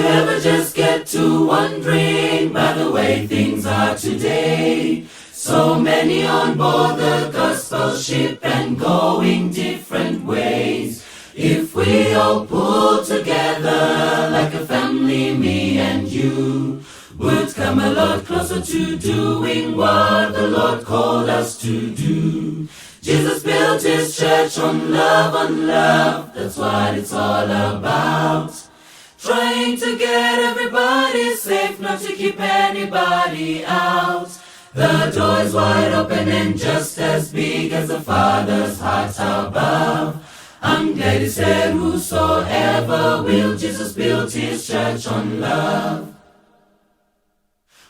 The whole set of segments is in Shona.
ever just get to wondering by the way things are today? So many on board the gospel ship and going different ways. If we all pull together like a family, me and you, would come a lot closer to doing what the Lord called us to do. Jesus built his church on love, that's what it's all about. Trying to get everybody safe, not to keep anybody out. The door is wide open and just as big as the Father's heart above. I'm glad he said whosoever will. Jesus built his church on love.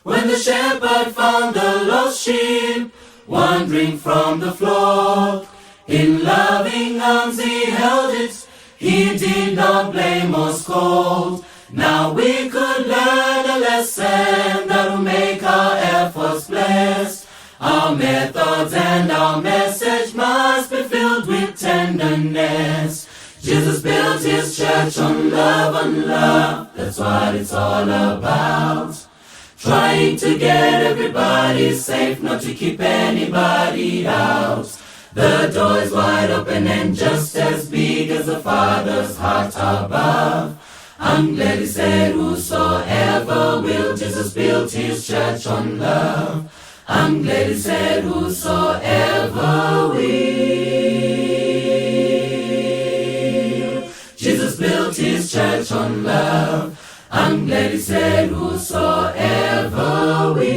When the shepherd found the lost sheep wandering from the flock, in loving arms he held it. He did not blame or scold. Now we could learn a lesson that will make our efforts blessed. Our methods and our message must be filled with tenderness. Jesus built his church on love, that's what it's all about. Trying to get everybody safe, not to keep anybody out. The door is wide open and just as big as the Father's heart above. I'm glad he said whosoever will. Jesus built his church on love. I'm glad he said whosoever will. Jesus built his church on love. I'm glad he said whosoever will.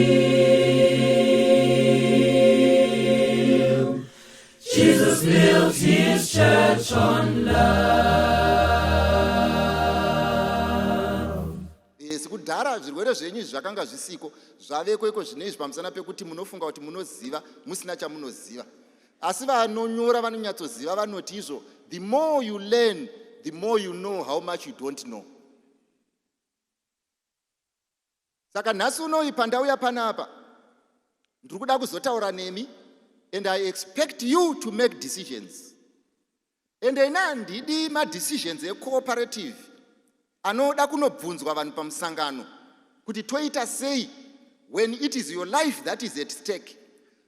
Jesus built his church on love. Kudhara zvirwere zvenyu zvakanga zvisiko zvaveko iko zvinezvi pamusana pekuti munofunga kuti munoziva musina chamunoziva. Asi vanonyora vanonyatsoziva vanoti izvo, the more you learn, the more you know how much you don't know. Saka nhasi unoyi pandauya panapa ndiri kuda kuzotaura nemi, and I expect you to make decisions. And ina handidi madecisions ecooperative anoda kunobvunzwa vanhu pamusangano kuti toita sei when it is your life that is at stake.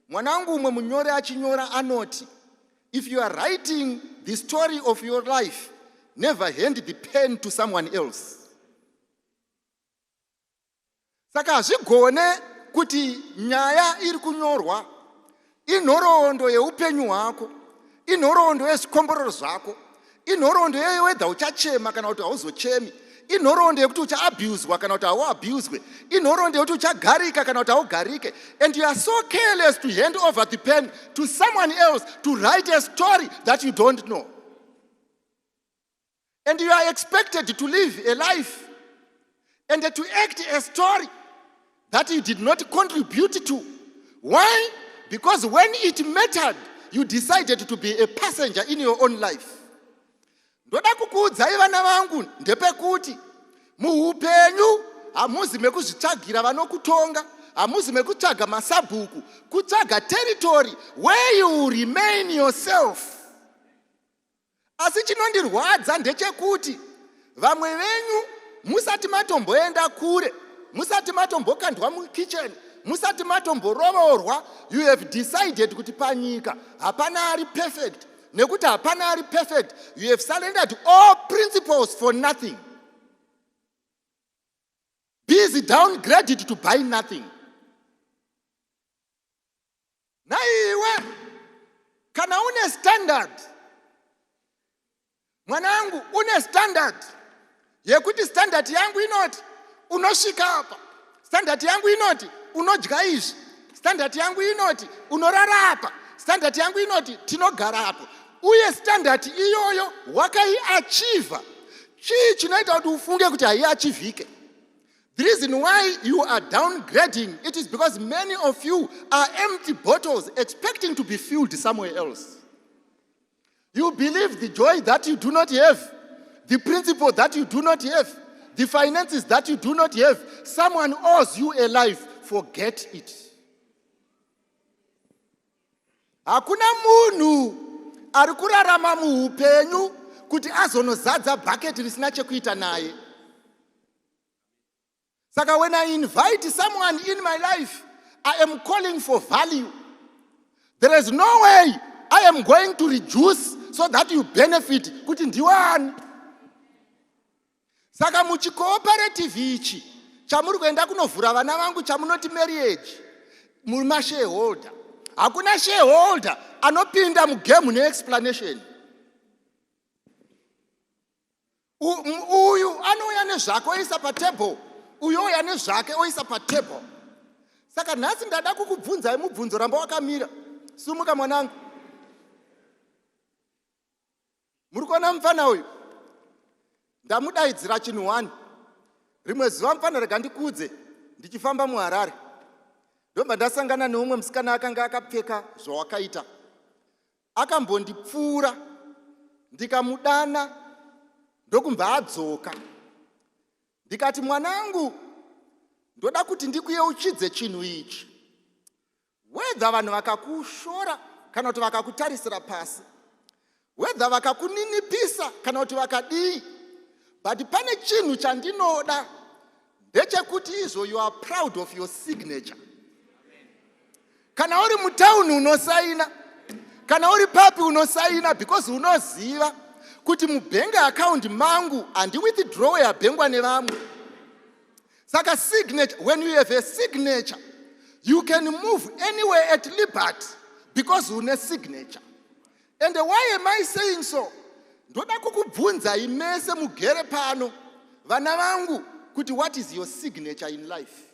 Mwanangu umwe munyori achinyora anoti, if you are writing the story of your life, never hand the pen to someone else. Saka hazvigone kuti nyaya iri kunyorwa inhoroondo yeupenyu hwako, inhoroondo yezvikomborero zvako, inhoroondo yewedha uchachema kana kuti hauzochemi, inhoroondo yekuti uchaabhuswa kana kuti hauabhuswe, inhoroondo yekuti uchagarika kana kuti haugarike. And you are so careless to hand over the pen to someone else to write a story that you don't know. And you are expected to live a life and to act a story that you did not contribute to. Why? Because when it mattered, you decided to be a passenger in your own life. Ndoda kukuudzai vana vangu ndepekuti muupenyu hamuzi mekuzvitsvagira vanokutonga, hamuzi mekutsvaga masabhuku, kutsvaga territory where you remain yourself. Asi chinondirwadza ndechekuti vamwe venyu musati matomboenda kure, musati matombokandwa mukitchen, musati matomborovorwa, you have decided kuti panyika hapana ari perfect. Nekuti hapana ari perfect, you have surrendered all principles for nothing. Busy downgraded to buy nothing. Na iwe kana une standard, mwanangu une standard yekuti standard yangu inoti unosvika apa, standard yangu inoti unodya izvi, standard yangu inoti unorara apa, standard yangu inoti tinogara apo. Uye standard iyoyo wakaiachieva. Chii chinoita kuti ufunge kuti haiachivhike? The reason why you are downgrading, it is because many of you are empty bottles expecting to be filled somewhere else. You believe the joy that you do not have, the principle that you do not have, the finances that you do not have. Someone owes you a life. Forget it. Hakuna munhu ari kurarama muupenyu kuti azonozadza bucket risina chekuita naye. Saka when I invite someone in my life, I am calling for value. There is no way I am going to reduce so that you benefit. Kuti ndiwani. Saka muchikooperative ichi, chamuri kuenda kunovhura vana vangu chamunoti marriage, muma shareholder. Hakuna shareholder anopinda mugame neexplanation. Uyu anouya nezvake oisa patable, uyu ouya nezvake oisa patable. Saka nhasi ndada kukubvunzai mubvunzo ramba wakamira. Sumuka mwanangu. Muri kuona mufana uyu? Ndamudaidzira chinhu 1. Rimwe zuva mufana rega ndikudze ndichifamba muHarare. Ndobva ndasangana neumwe musikana akanga akapfeka zvawakaita. Akambondipfuura, ndikamudana, ndokumva adzoka. Ndikati mwanangu, ndoda kuti ndikuyeuchidze chinhu ichi. Whether vanhu vakakushora kana kuti vakakutarisira pasi, whether vakakuninipisa kana kuti vakadii, but pane chinhu chandinoda ndechekuti izvo you are proud of your signature. Kana uri mutauni unosaina, kana uri papi unosaina, because unoziva kuti mubank account mangu handi withdraw yabhengwa nevamwe. Saka signature, when you have a signature, you can move anywhere at liberty because une signature. And why am I saying so? Ndoda kukubvunza imese mugere pano vana vangu kuti what is your signature in life?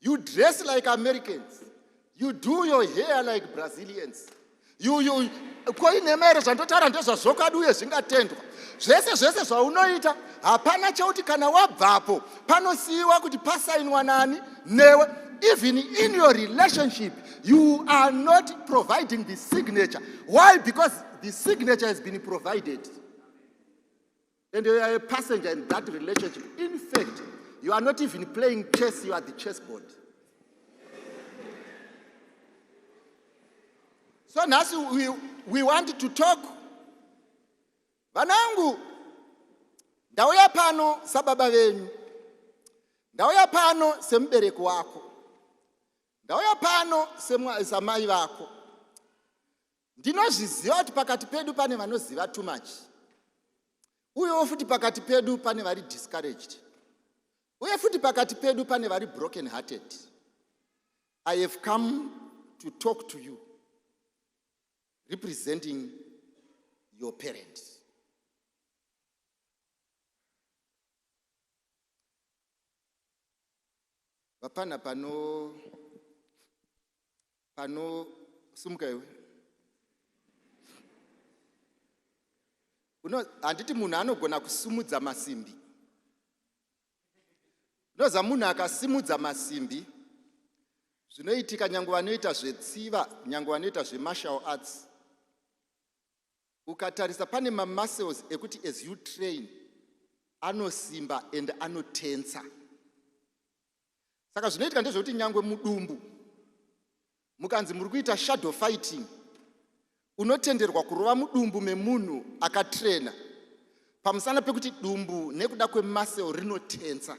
You dress like Americans. You do your hair like Brazilians. Koine mere zvandotaura ndezvazvokadu uye zvingatendwa. Zvese zvaunoita hapana chauti kana wabvapo panosiyiwa kuti pasainwa nani newe. Even in your relationship, you are not providing the signature. Why? Because the signature has been provided. And you are a passenger in that relationship. In fact, you are not even playing chess, you are the chessboard. So now we want to talk. Vanangu, ndauya pano sababa venyu. Ndauya pano sembereko wako. Ndauya pano samai vako. Ndinozviziva kuti pakati pedu pane vanoziva too much. Uyewo futi pakati pedu pane vari discouraged. Uye futi pakati pedu pane vari broken hearted. I have come to talk to you representing your parents. Vapana pano sumuka iwe. Handiti munhu anogona kusumudza masimbi. Unoza munhu akasimudza masimbi, zvinoitika nyange vanoita zvetsiva, nyange vanoita zvemartial arts. Ukatarisa pane mamuscles ekuti as you train, anosimba and anotensa. Saka zvinoitika ndezvekuti nyange mudumbu, mukanzi muri kuita shadow fighting, unotenderwa kurova mudumbu memunhu akatrena. Pamusana pekuti dumbu nekuda kwemuscle rinotensa.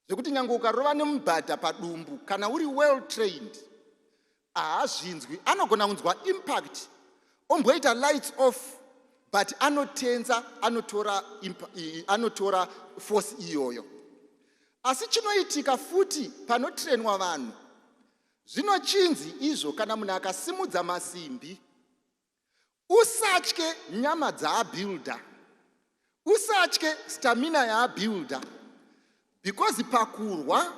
Zvekuti nyange ukarova nemubhadha padumbu, kana uri well trained, haazvinzwi, anogona kunzwa impact, omboita lights off, but anotensa, anotora force iyoyo. Asi chinoitika futi panotrenwa vanhu, zvinochinzi izvo kana munhu akasimudza masimbi, usatye nyama dzaabuilda, usatye stamina yaabuilda, because pakurwa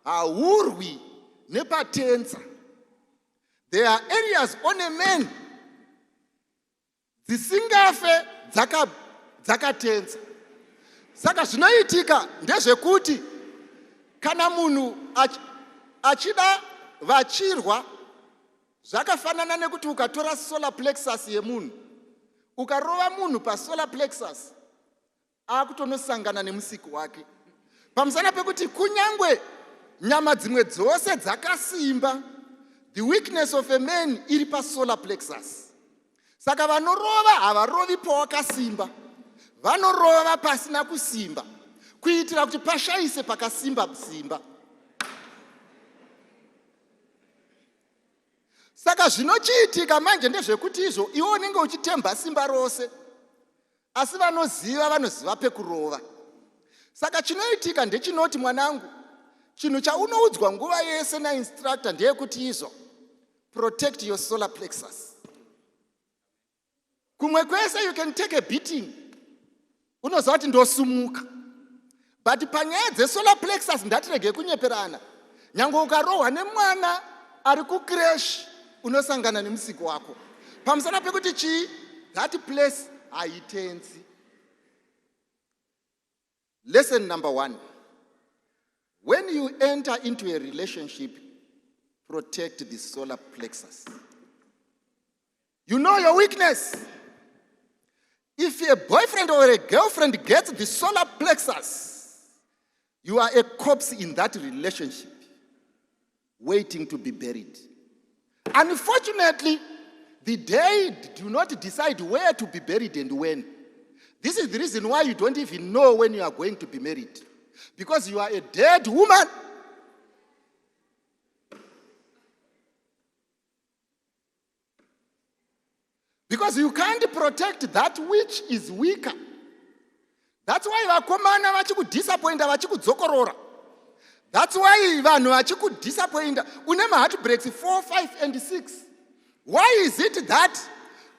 haurwi nepatensa. There are areas on a man dzisingafe dzakatensa. Saka zvinoitika ndezvekuti kana munhu achida vachirwa, zvakafanana nekuti ukatora solar plexus yemunhu, ukarova munhu pasolar plexus, akutonosangana nemusiki wake. Pamusana pekuti kunyangwe nyama dzimwe dzose dzakasimba, the weakness of a man iri pasolar plexus. Saka vanorova havarovi pawakasimba, vanorova pasina kusimba. kuitira kuti pashaise pakasimba simba. Saka zvinochiitika manje ndezvekuti izvo iwe unenge uchitemba simba rose, asi vanoziva pekurova. Saka chinoitika ndechinoti, mwanangu, chinhu chaunoudzwa nguva yese nainstructor ndeyekuti izvo, protect your solar plexus. Kumwe kwese you can take a beating, unoziva kuti ndosumuka. But panyaya dzesolar plexus ndatirege kunyeperana. Nyange ukarohwa nemwana ari kucrash, unosangana nemusiki wako. Pamusana pekuti chii, that place haitenzi. Lesson number 1. When you enter into a relationship, protect the solar plexus. You know your weakness. If a boyfriend or a girlfriend gets the solar plexus, you are a corpse in that relationship, waiting to be buried. Unfortunately, the day do not decide where to be buried and when. This is the reason why you don't even know when you are going to be married. Because you are a dead woman. Because you can't protect that which is weaker. That's why vakomana vachikudisappointa vachikudzokorora. That's why vanhu vachikudisappointa une heartbreaks 4, 5 and 6. Why is it that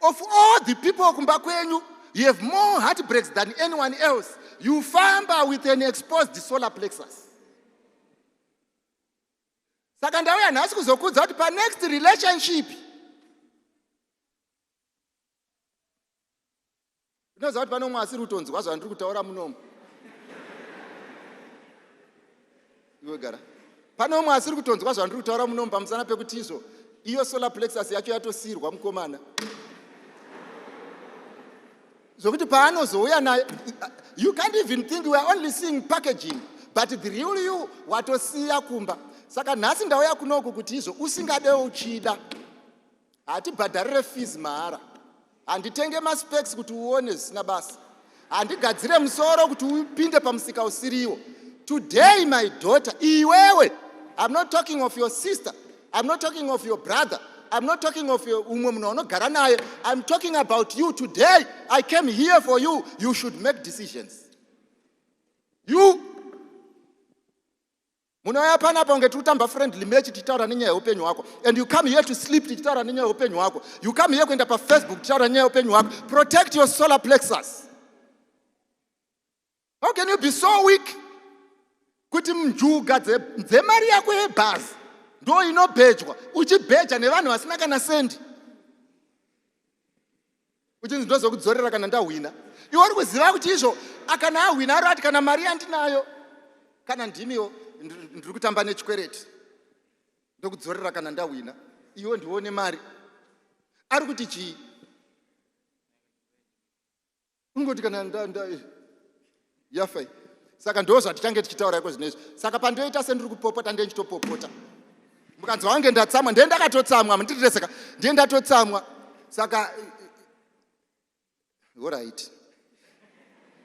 of all the people kumba kwenyu, you have more heartbreaks than anyone else? You famba with an exposed solar plexus. Saka ndauya nhasi kuzokudza kuti pa next relationship unoziva kuti pano mwasiri kutonzwa zvandiri kutaura munomu. Iwe gara. Pano mwasiri kutonzwa zvandiri kutaura munomu pamusana pekuti izvo iyo solar plexus yacho yatosirwa mukomana. Zokuti paanozouya naye, you can't even think we are only seeing packaging, but the real you watosiya kumba. Saka nhasi ndauya kunoku kuti izvo usingadewo uchida, hatibhadharire fees mahara, handitenge maspecs kuti uone zvisina basa, handigadzire musoro kuti upinde pamusika usiriwo. Today, my daughter, iwewe, I'm not talking of your sister, I'm not talking of your brother, I'm not talking of your umunonogara, I'm talking about you. Today, I came here for you. You should make decisions. You. Munouya panapa unge tutamba friendly match titaura nenyaya yeupenyu hwako. And you come here to sleep titaura nenyaya yeupenyu hwako. You come here kuenda pa Facebook titaura nenyaya yeupenyu hwako. Protect your solar plexus. How can you be so weak? Kuti mjuga dzemari yako yebhazi ndo inobhejwa, uchibheja nevanhu vasina kana sendi. Uchinzi ndozokudzorera kana ndahwina. Iwe uri kuziva kuti izvo akana ahwina ari ati kana mari yandinayo, kana ndimiwo ndiri kutamba nechikwereti, ndokudzorera kana ndahwina. Iwe ndione mari. Ari kuti chii? Ungoti kana yafai. Saka ndozvati change tichitaura iko zvinezvi. Saka pandoita sendiri kupopota ndenchitopopota. Mukanzwa wange ndatsamwa, ndiye ndakatotsamwa, mundireseka, ndiye ndatotsamwa. Saka alright.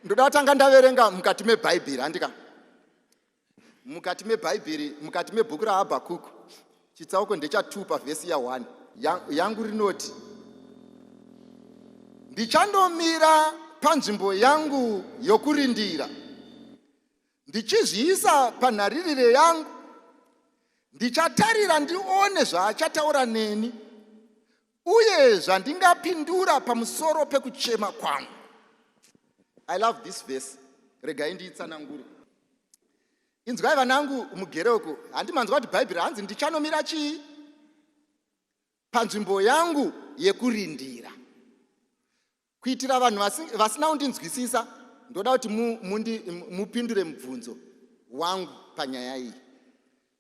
Ndoda kutanga ndaverenga mukati meBhaibheri, handika. Mukati meBhaibheri, mukati mebhuku raHabhakuku, chitsauko ndecha2 pavhesi ya1. Yangu rinoti, ndichandomira panzvimbo yangu yokurindira, ndichizviisa panharirire yangu, ndichatarira ndione zvaachataura neni, uye zvandingapindura pamusoro pekuchema kwangu. I love this verse. Regai ndiitsanangure. Inzwai vanangu mugereko, handimanzwa kuti Bhaibheri hanzi ndichanomira chii? Panzvimbo yangu yekurindira. Kuitira vanhu vasina kundinzwisisa, ndoda kuti mupindure mubvunzo wangu panyaya iyi.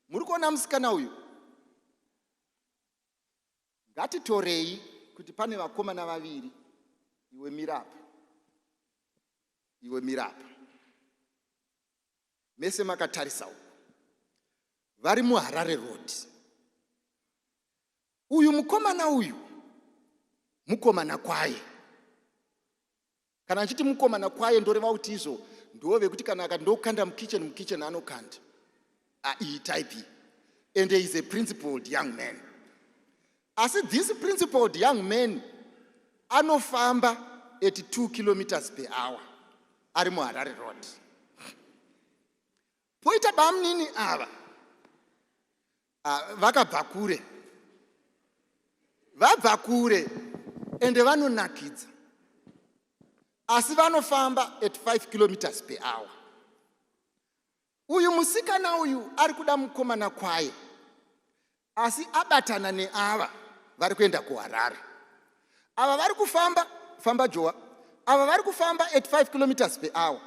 Muri kuona musikana uyu? Ngatitorei kuti pane vakomana vaviri. Iwe mirapa. Iwe mirapa. Mese makatarisa uko. Vari muHarare Road. Uyu mukomana uyu, mukomana kwaye. Kana nchiti mukomana kwaye ndoreva kuti izvo ndove kuti kana akandokanda mukitchen anokanda. Iyi type. And he is a principled young man. As this principled young man anofamba at 2 kilometers per hour ari muHarare Road. Poita bamnini ava vakabva kure. Vabva kure ende vanonakidza. Asi vanofamba at 5 kilometers per hour. Uyu musikana uyu ari kuda mukomana kwaye. Asi abatana neava vari kuenda kuHarare. Ava vari kufamba Joa. Ava vari kufamba at 5 kilometers per hour.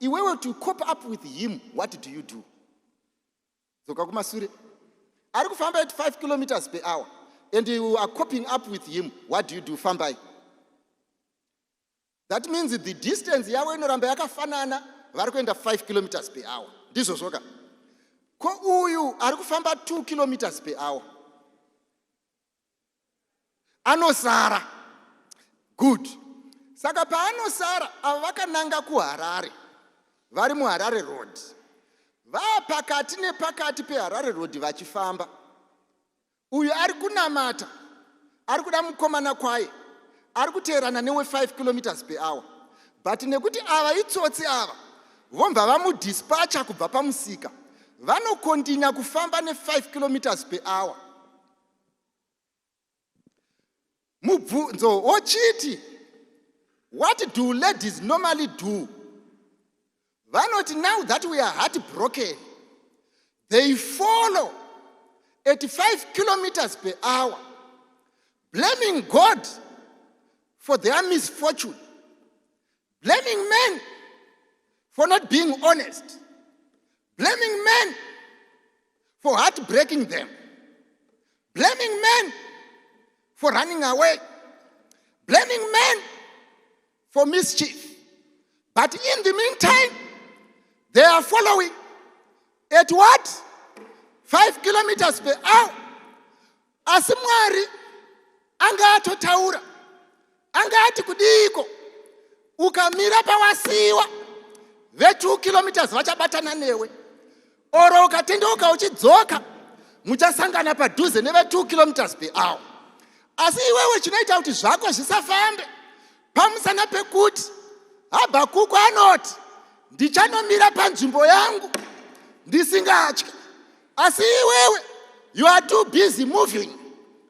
Iwewe to cope up with him, what do you do? Zoka kumasure. Ari kufamba at 5 kilometers per hour. And you are coping up with him, what do you do? Fambai. That means the distance yawe inoramba yakafanana vari kuenda 5 kilometers per hour. Ndizvo zvoka. Ko uyu ari kufamba 2 kilometers per hour. Anosara. Good. Saka paanosara ava vakananga kuHarare. Vari muHarare Road. Vapakati nepakati peHarare Road vachifamba. Uyu ari kunamata. Ari kuda mukomana kwaye. Ari kuteerana newe 5 kilometers per hour. But nekuti ava itsotsi ava vomba vamudispatcha kubva pamusika. Vanokontinya kufamba ne5 kilometers per hour. Mubvunzo ochiti, what do ladies normally do? Vanoti now that we are heartbroken, they follow at 5 kilometers per hour, blaming God for their misfortune, blaming men for not being honest, blaming men for heartbreaking them, blaming men for running away, blaming men for mischief. But in the meantime, they are following at what? 5 kilometers per hour. Asi Mwari anga atotaura, anga ati kudiko, ukamira pawasiwa, ve 2 kilometers vachabatana newe. Oro ukatendeuka uchidzoka, muchasangana padhuze neve 2 kilometers per hour. Asi iwewe chinoita kuti zvako zvisafambe pamusana pekuti Habhakuku anoti ndichanomira panzvimbo yangu ndisingatyi. Asi iwewe you are too busy moving.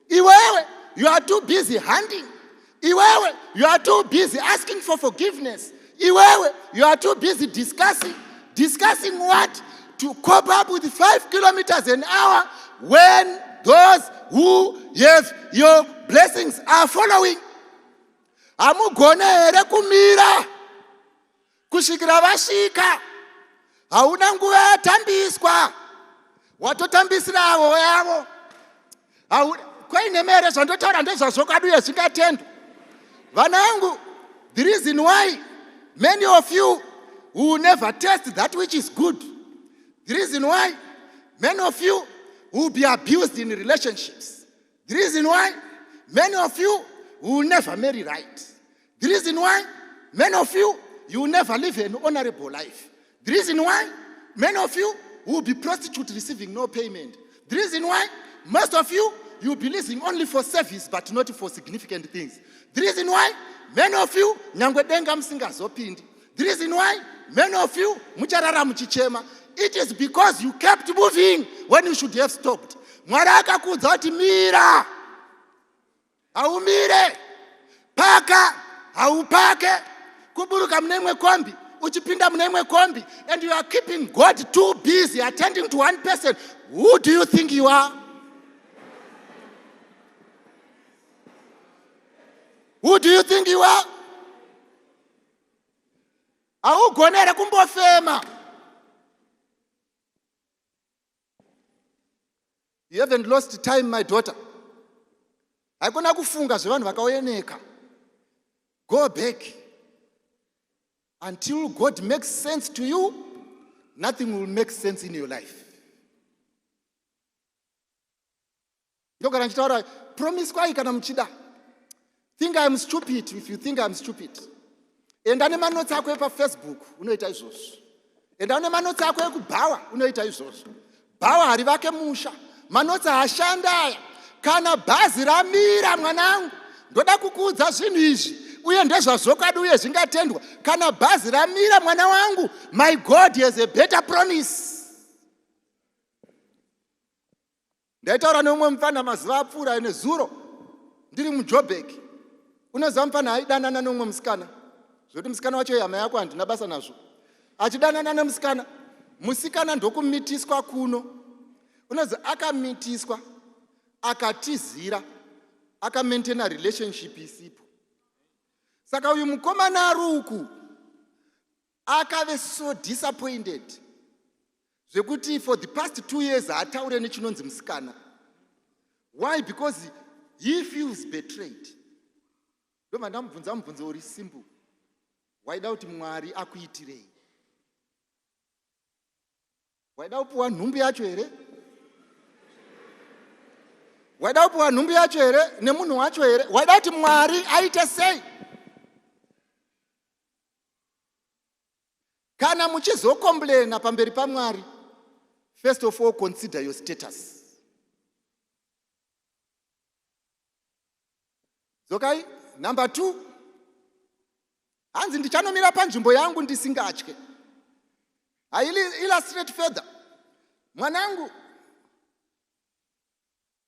Iwewe you are too busy hunting. Iwewe you are too busy asking for forgiveness. Iwewe you are too busy discussing what? To cope up with 5 kilometers an hour when those who have your blessings are following. Hamugone here kumira kusvikira vasvika. Hauna nguva yatambiswa, watotambisira avo yavo. Kwaine mere zvandotaura ndezvazvo kaduye zvingatendwa. Vanangu, the reason why many of you will never taste that which is good, the reason why many of you will be abused in relationships, the reason why many of you will never marry right, the reason why many of you will never live an honorable life, the reason why many of you will be prostitutes receiving no payment, the reason why most of you will be listening only for service but not for significant things, the reason why many of you nyangwe denga musingazopindi, the reason why many of you mucharara muchichema, it is because you kept moving when you should have stopped. Mwari akakudza kuti mira, haumire, paka, haupake, kuburuka mnemwe kombi, uchipinda mnemwe kombi, and you are keeping God too busy attending to one person. Who do you think you are? Who do you think you are? Haugonere kumbofema. You haven't lost time, my daughter. Haikona kufunga zvevanhu vakaoneka. Go back. Until God makes sense to you, nothing will make sense in your life. Ndogara nchitaura, promise kwai kana muchida. Think I am stupid if you think I am stupid. enda nemanotsi ako epafacebook unoita izvozvo, enda nemanotsi ako ekubhawa unoita izvozvo. Bhawa hari vake musha, manotsi haashanda aya. Kana bhazi ramira mwanangu, ndoda kukuudza zvinhu izvi uye ndezvazvokwadi uye zvingatendwa. Kana bhazi ramira mwana wangu, my God has a better promise. Ndaitaura neumwe mufana mazuva apfuura nezuro ndiri muJoburg. Unoziva mufana aidanana neumwe musikana, zvokuti musikana wacho hama yako handina basa nazvo. Achidanana nemusikana, musikana ndokumitiswa kuno. Unoziva akamitiswa, akatizira, akamaintaina relationship isipo. Saka uyu mukomana ari uku akave so disappointed zvekuti for the past 2 years haataure nechinonzi musikana. Why? Because he feels betrayed. Ndobva ndamubvunza mubvunzo uri simple. Waida kuti Mwari akuitirei? Waida kupuwa nhumbi yacho here? Waida kupuwa nhumbi yacho here nemunhu wacho here? Waida kuti Mwari aite sei? Kana muchizokomplena pamberi paMwari, first of all, consider your status. Zokai, number 2, hanzi ndichanomira panzvimbo yangu ndisingatye. I illustrate further. Mwanangu,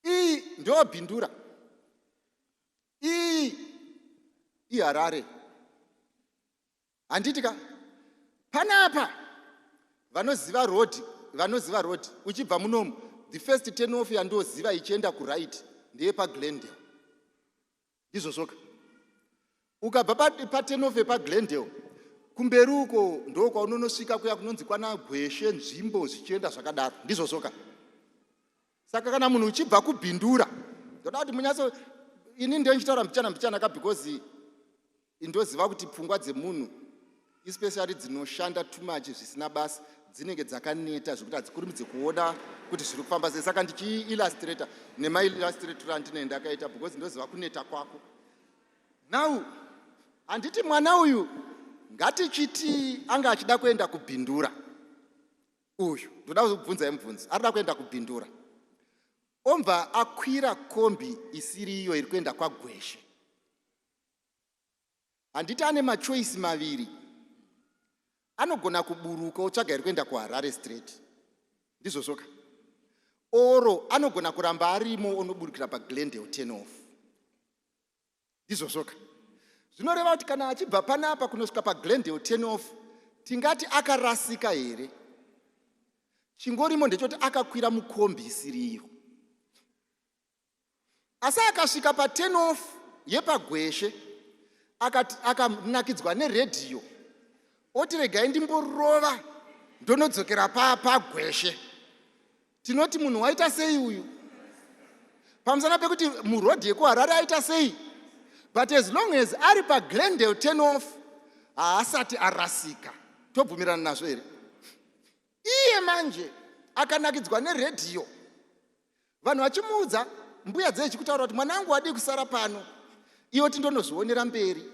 iyi ndo Bindura, iyi iHarare. Handitika panapa vanoziva road uchibva munomu, the first turn off yandoziva ichienda kuright ndeye paGlendale. Ndizvo zvoka. Ukabva paturn off yepaGlendale, kumberi uko ndokwa unonosvika kuya kunonzi kwana Gweshe nzvimbo zvichienda zvakadaro. Ndizvo zvoka. Saka kana munhu uchibva kuBindura, ndoda kuti munyatso, ini ndiyo ndichitaura mbichana because indoziva kuti pfungwa dzemunhu especially dzinoshanda too much zvisina basa dzinenge dzakaneta zvokuti hadzikurumidze kuona kuti zviri kufamba sei. Saka ndichiillustrata nemaillustrator andinenge ndakaita because ndoziva kuneta kwako. Now handiti mwana uyu ngatichiti anga achida kuenda kuBindura. Uyu ndoda kuzobvunza mubvunzo, arida kuenda kuBindura, obva akwira kombi isiri iyo iri kuenda kwaGweshe. Handiti ane machoisi maviri, anogona kuburuka otsvaga iri kuenda kuHarare straight. Ndizvo zvoka. Oro anogona kuramba arimo onoburukira paGlendale turn off. Ndizvo zvoka. Zvinoreva kuti kana achibva panapa kunosvika paGlendale turn off, tingati akarasika here? Chingorimo ndechoti akakwira mukombi isiri iyo. Asi akasvika paturn off yepaGweshe, akanakidzwa neredhiyo, oti regai ndimborova ndonodzokera paGweshe. Tinoti munhu waita sei uyu? Pamusana pekuti murodhi yekuHarare aita sei? But as long as ari paGlendale turn off, haasati arasika. Tobvumirana nazvo here? Iye manje akanakidzwa neredhiyo, vanhu vachimuudza, mbuya dzechi kutaura kuti mwanangu wadi kusara pano, iwo tindonozvionera mberi.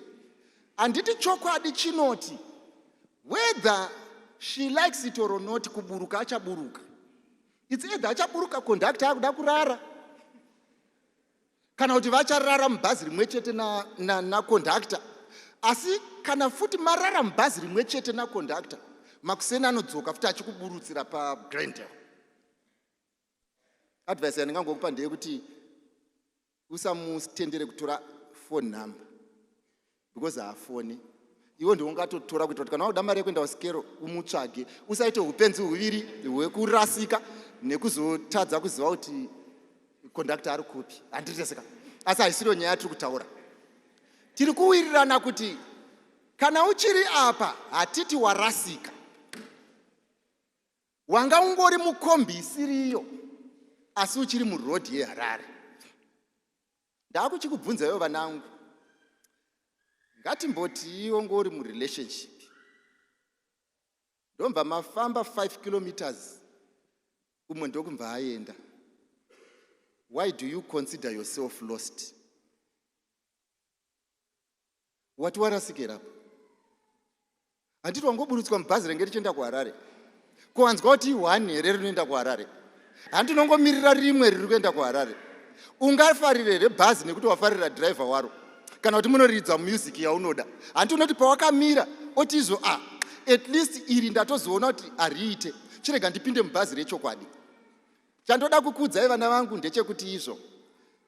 Handiti chokwadi chinoti whether she likes it or not, kuburuka achaburuka. It's either achaburuka conductor akuda kurara, kana kuti vacharara mubhazi rimwe chete na conductor. Asi kana futi marara mubhazi rimwe chete na conductor, makuseni anodzoka futi achikuburutsira paGlendale. Advice yandingangokupa ndeyekuti usamutendere kutora phone number because haafoni. Iwo ndiwo ungatotora kuita kuti kana wauda mari yekuenda kusikero umutsvage, usaite upenzi huviri hwekurasika nekuzotadza kuziva kuti conductor ari kupi. Handiteseka. Asi haisiro nyaya tiri kutaura. Tiri kuwirirana kuti kana uchiri apa hatiti warasika, wanga ungori mukombi isiri iyo, asi uchiri murodhi yeHarare. Ndakuchikubvunza ivo vanangu, ngatimboti iwo ngori murelationship, ndomva mafamba 5 kilometers, umwe ndokumva aenda. Why do you consider yourself lost? Wati warasikira apa? handiti wangoburutswa mubhazi renge richienda kuHarare kuwanzwa kuti 1 here rinoenda kuHarare handi nongomirira rimwe riri kuenda kuHarare ungafarire here bhazi nekuti wafarira dhiraivha waro kana kuti munoridza music yaunoda handi unoti pawakamira oti izvo at least iri ndatozoona kuti hariite chirega ndipinde mubhazi rechokwadi chandoda kukudzai vana vangu ndechekuti izvo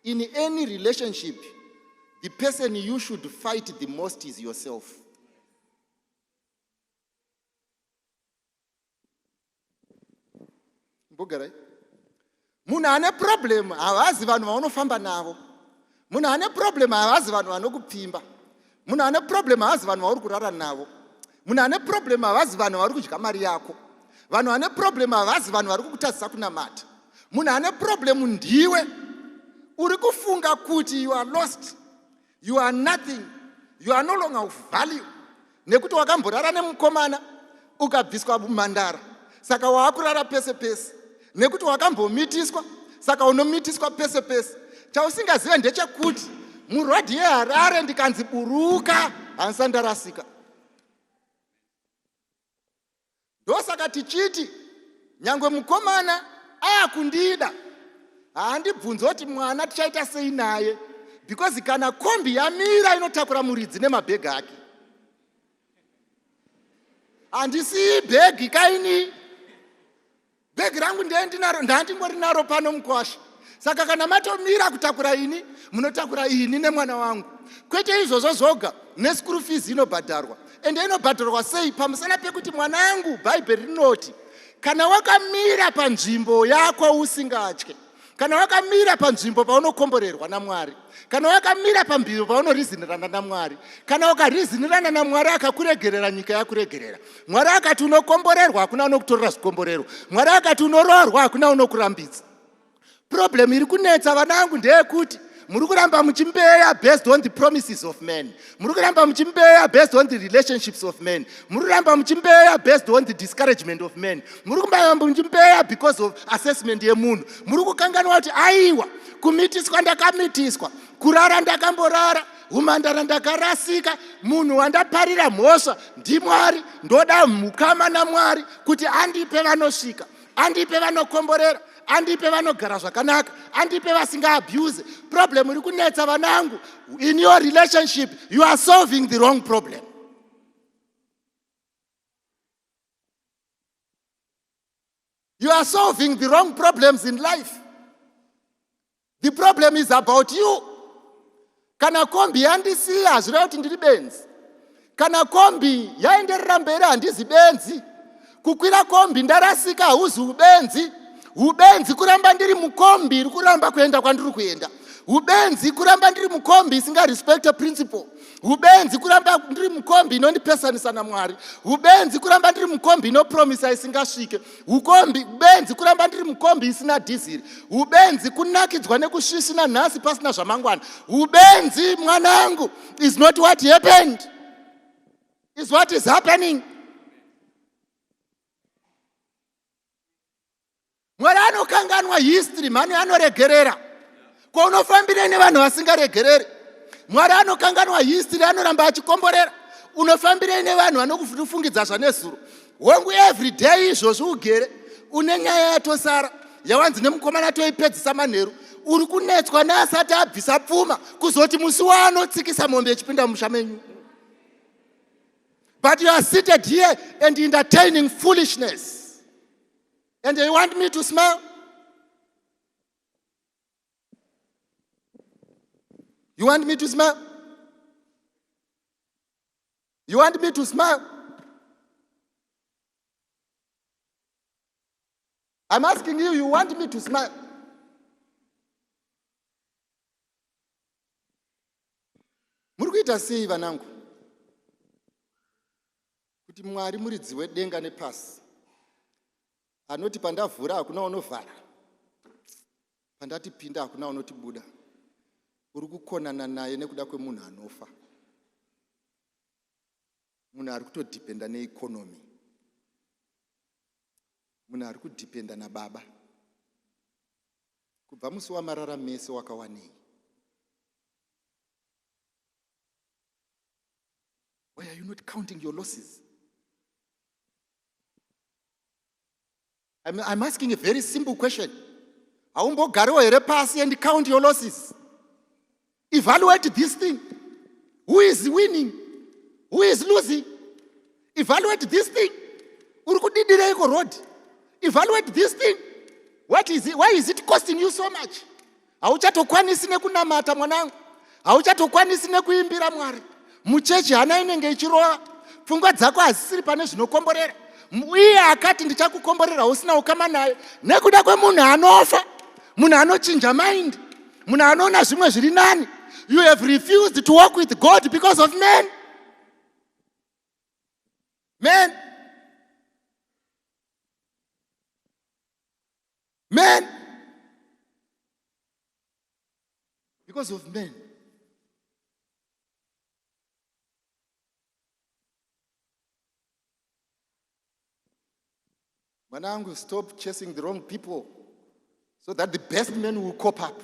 in any relationship the person you should fight the most is yourself. Mbogarai munhu ane problem havazi vanhu vaunofamba navo, munhu ane problem havazi vanhu vanokupfimba, munhu ane problem havazi vanhu vauri kurara navo, munhu ane problem havazi vanhu vari kudya mari yako, vanhu ane problem havazi vanhu vari kukutadzisa kunamata, munhu ane problem ndiwe uri kufunga kuti you are lost, you are nothing, you are no longer of value nekuti wakamborara nemukomana ukabviswa Mandara saka waakurara pese pese, nekuti wakambomitiswa saka unomitiswa pese pese. Chausingazive ndechekuti murodhi yeHarare ndikanzi buruka handisandarasika. Ndosaka tichiti nyangwe mukomana akundida handibvunze kuti mwana tichaita sei naye, because kana kombi yamira inotakura muridzi nemabhegi ake handisiyi bhegi kaini, bhegi rangu ndandingori naro pano mukwasha, saka kana matomira kutakura ini munotakura ini nemwana wangu, kwete izvozvo zvoga neschool fees inobhadharwa, ende inobhadharwa sei pamusana pekuti mwana wangu bhaibheri rinoti kana wakamira panzvimbo yako usingatye, kana wakamira panzvimbo paunokomborerwa naMwari, kana wakamira pambiro paunorizinirana naMwari, kana ukarizinirana naMwari akakuregerera nyika yakuregerera, Mwari akati unokomborerwa hakuna unokutorera zvikomborero, Mwari akati unoroorwa hakuna unokurambidza. Problem iri kunetsa vana vangu ndeyekuti muri kuramba muchimbeya based on the promises of men, muri kuramba muchimbeya based on the relationships of men, muri kuramba muchimbeya based on the discouragement of men, muri kuramba muchimbeya because of assessment yemunhu, muri kukanganwa kuti aiwa kumitiswa ndakamitiswa, kurara ndakamborara, umandara ndakarasika, munhu wandaparira mhosva ndiMwari, ndoda mukama naMwari kuti andipe vanosvika, andipe vanokomborera, andipe vanogara zvakanaka, andipe vasinga abuse. Problem iri kunetsa vanangu, in your relationship you are solving the wrong problem. You are solving the wrong problems in life. The problem is about you. Kana kombi yandisiya hazvireva kuti ndiri benzi, kana kombi yaenderera mberi handizi benzi, kukwira kombi ndarasika hauzi ubenzi, ubenzi kuramba ndiri mukombi iri kuramba kuenda kwandiri kuenda, ubenzi kuramba ndiri mukombi isinga respect principle, ubenzi kuramba ndiri mukombi inondipesanisa naMwari, ubenzi kuramba ndiri mukombi inopromisa isingasvike, ubenzi kuramba ndiri mukombi isina dhiziri, ubenzi kunakidzwa nekusvisvina nhasi pasina zvamangwana. Ubenzi mwanangu is not what happened, is what is happening. Mwari anokanganwa history, mani anoregerera kwaunofambire nevanhu vasingaregereri. Mwari anokanganwa history, anoramba achikomborera, unofambire nevanhu vanokufungidza zvanezuro wangu every day. Izvozvo ugere une nyaya yatosara yawanzi nemukomana toipedzisa manheru, uri kunetswa neasati abvisa pfuma kuzoti musi waanotsikisa mombe ichipinda mumusha menyu. But you are seated here and entertaining foolishness. And you want me to smile? You want me to smile? You want me to smile? I'm asking you, you want me to smile? Muri kuita sei vanangu kuti Mwari muridzi wedenga nepasi anoti pandavhura hakuna unovhara, pandati pinda hakuna unotibuda, uri kukonana naye nekuda kwemunhu anofa, munhu ari kutodhipenda neikonomi, munhu ari kudhipenda nababa. Kubva musi wamarara mese wakawanei? Why are you not counting your losses? I'm asking a very simple question. Haumbogariwo here pasi and count your losses? Evaluate this thing. Who is winning? Who is losing? Evaluate this thing. Urikudidireiko road. Evaluate this thing. What is it? Why is it costing you so much? Hauchatokwanisi nekunamata mwanangu. Hauchatokwanisi nekuimbira Mwari. Muchechi hana inenge ichirova. Pfungwa dzako hazisiri pane zvinokomborera. Iye akati ndichakukomborera usina ukama naye. Nekuda kwemunhu anofa. Munhu anochinja mind. Munhu anoona zvimwe zviri nani. You have refused to walk with God because of men. Men. Men. Because of men. Manangu, stop chasing the wrong people so that the best men will cop up.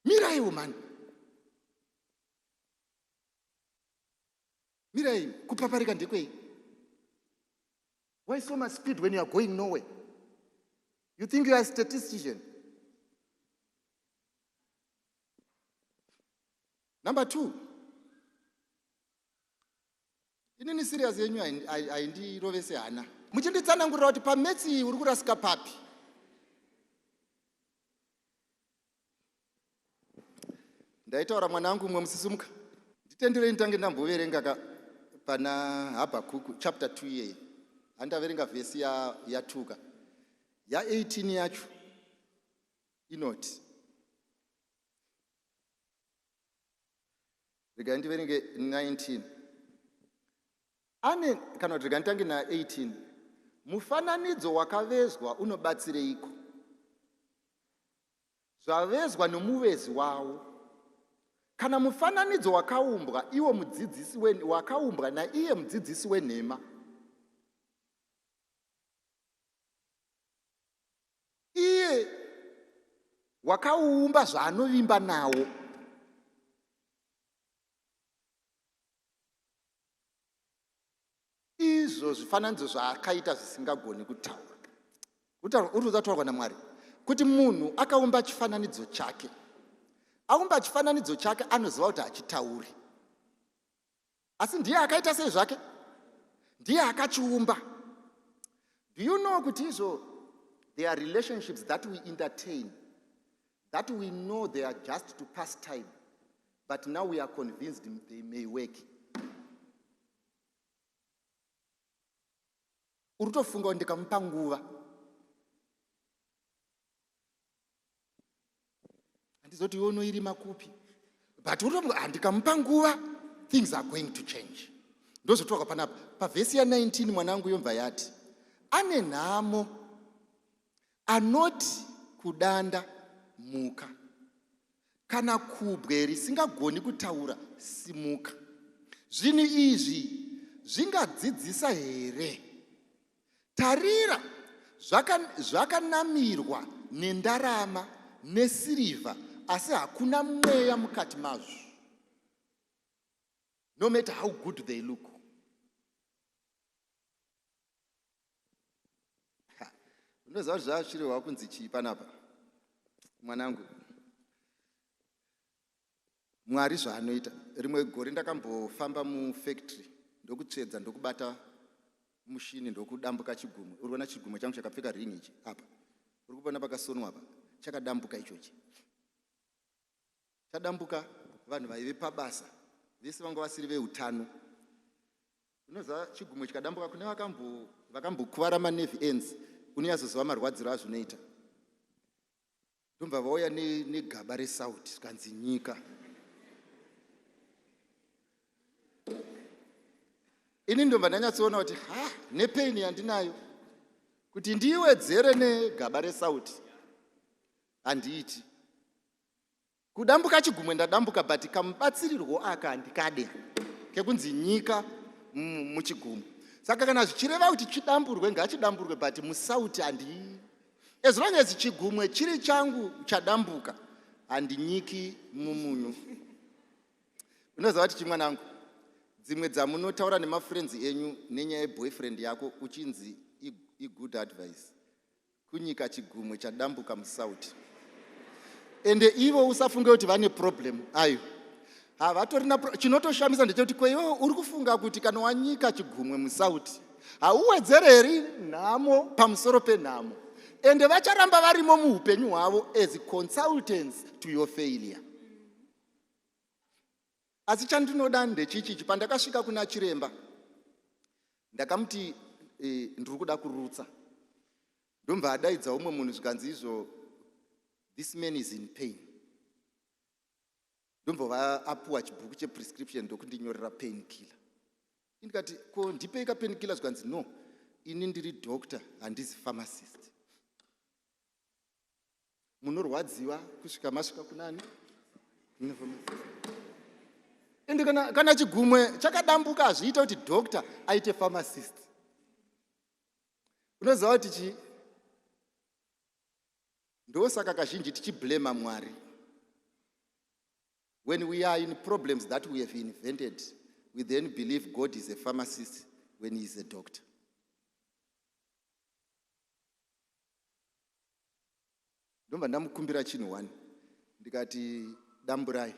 Mirai, man. Mirai, kupaparika ndikwe. Why so much speed when you are going nowhere? You think you are a statistician? Number 2. Inini serious yenyu aindirovese hana. Muchinditsanangurira kuti pametsi uri kurasika papi. Ndaitaura mwanangu umwe musisumuka. Nditenderei nditange ndamboverenga pana Habhakuku chapter 2 iyeyi. Handaverenga vhesi ya2 ya18 yacho inoti. Rega ndiverenge 19. Ane kana kuti rega nditange na18. Mufananidzo wakavezwa unobatsireiko? Zvavezwa nomuvezi wawo. Kana mufananidzo wakaumbwa iwo mudzidzisi wakaumbwa naiye mudzidzisi wenhema. Iye wakaumba zvaanovimba nawo. Izvo zvifananidzo zvaakaita zvisingagoni kutaura. Urikutaurwa naMwari kuti munhu akaumba chifananidzo chake. Aumba chifananidzo chake anoziva kuti hachitauri. Asi ndiye akaita sei zvake? Ndiye akachiumba. Do you know kuti izvo there are relationships that we entertain, that we know they are just to pass time, but now we are convinced they may work. Urutofunga ndikamupa nguva. Handizoti yono iri makupi. But urutofunga ndikamupa nguva, things are going to change. Ndozotoka panapa. Pavhesi ya 19 mwanangu yomva yati. Ane nhamo anoti kudanda muka. Kana kubwe risingagoni kutaura simuka. Zvinhu izvi zvingadzidzisa here? Tarira zvakanamirwa nendarama nesirivha asi hakuna mweya mukati mazvo. No matter how good they look. Unoziva kuti zvazvirehwa kunzi chii panapa? Mwanangu, Mwari zvaanoita. Rimwe gore ndakambofamba mufactory ndokutsvedza ndokubata mushini ndokudambuka chigumo. Uri kuona chigumo changu chakapfeka ring ichi apa. Uri kuona pakasonwa apa. Chakadambuka ichochi. Chadambuka vanhu vaive pabasa. Vese vanga vasiri veutano. Unoziva chigumo chikadambuka kune vakambokuvara manevhi ends. Unoyazoziva marwadziro azvinoita. Ndomva vauya negaba resauti zvikanzi nyika. Ini ndomba ndanyatsoona kuti nepaini yandinayo kuti ndiwedzere negaba resauti handiiti. Kudambuka chigumwe ndadambuka but kamubatsirirwo aka handikade kekunzi nyika muchigumwe. Saka kana zvichireva kuti chidamburwe ngachidamburwe but musauti handi. As long as chigumwe chiri changu chadambuka handinyiki mumunyu. Unoziva kuti chimwanangu dzimwe dzamunotaura nemafriends enyu nenyaya yeboyfriend yako uchinzi good advice kunyika chigumwe chadambuka musauti ende ivo usafunge kuti vane problem ayo havatorina chinotoshamisa ndechekuti kweiwo uri kufunga kuti kana wanyika chigumwe musauti hauwedzereri nhamo pamusoro penhamo ende vacharamba varimo muupenyu hwavo as consultants to your failure. Asi chandinoda ndechichi pandakasvika kuna chiremba ndakamuti ndiri kuda kurutsa ndomva adaidza umwe munhu zvikanzi izvo this man is in pain ndombova apuwa chibhuku cheprescription ndokundinyorera pain killer ndikati ko ndipeika pain killer zvikanzi no ini ndiri doctor handisi pharmacist munorwadziwa kusvika masvika kunani ende kana chigumwe chakadambuka hazviita kuti doctor aite pharmacist unoziva kuti ndosaka kazhinji tichiblema Mwari when we are in problems that we have invented we then believe God is a pharmacist when he is a doctor. Ndomba ndamukumbira chinhu one ndikati damburai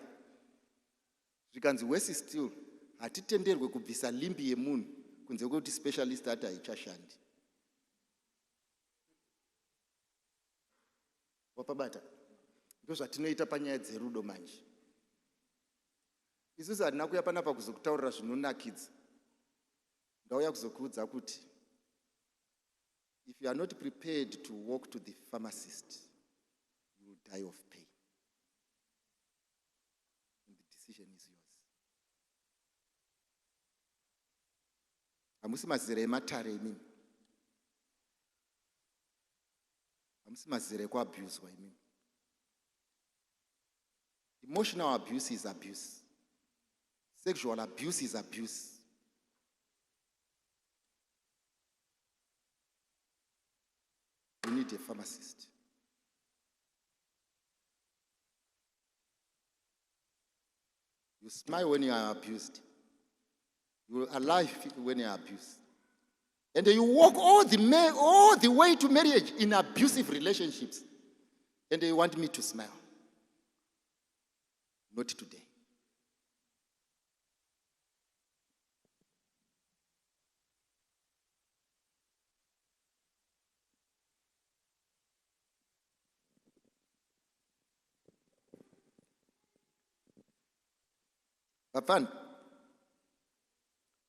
zvikanzi worse still hatitenderwe kubvisa limbi yemunhu kunze kwekuti specialist ati haichashandi. Wapabata ndozvatinoita panyaya dzerudo manje. Isusu hatina kuya panapa kuzokutaurira zvinonakidza. Ndauya kuzokuudza kuti if you are not prepared to walk to the pharmacist you will die of pain. And the decision is yours. Hamusi mazera ematare imini. Hamusi mazera ekuabuswa imini. Emotional abuse is abuse. Sexual abuse is abuse. You need a pharmacist. You smile when you are abused. You will alive when you are abused. And you walk all the way to marriage in abusive relationships. And you want me to smile. Not today. Vapfana,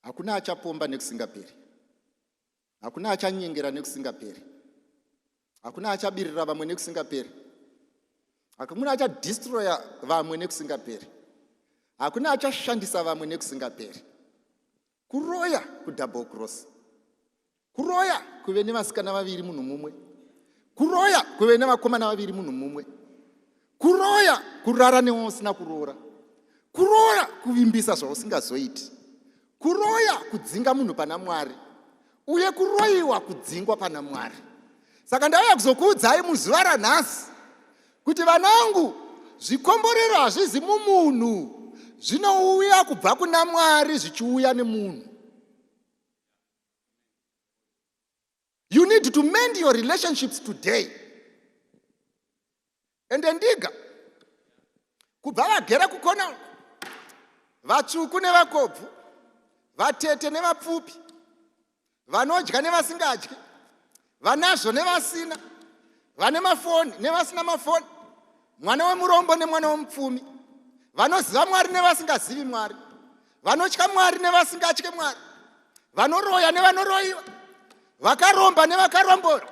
hakuna achapomba nekusingaperi. Hakuna achanyengera nekusingaperi. Hakuna achabirira vamwe nekusingaperi. Hakuna achadestroya vamwe nekusingaperi. Hakuna achashandisa vamwe nekusingaperi. Kuroya kudouble cross. Kuroya kuve nevasikana vaviri munhu mumwe. Kuroya kuve nevakomana vaviri munhu mumwe. Kuroya kurara neusina kuroora. Kuroya kuvimbisa zvausingazoiti. Kuroya kudzinga munhu pana Mwari. Uye kuroyiwa kudzingwa pana Mwari. Saka ndauya kuzokuudzai muzuva ranhasi kuti vanangu zvikomborero hazvizi mumunhu zvinouya kubva kuna Mwari zvichiuya nemunhu. You need to mend your relationships today. Ende ndiga kubva vagera kukona vatsvuku nevakobvu, vatete nevapfupi, vanodya nevasingadyi, vanazvo nevasina, vane mafoni nevasina mafoni, mwana wemurombo nemwana womupfumi, vanoziva Mwari nevasingazivi Mwari, vanotya Mwari nevasingatye Mwari, vanoroya nevanoroyiwa, vakaromba nevakarombora.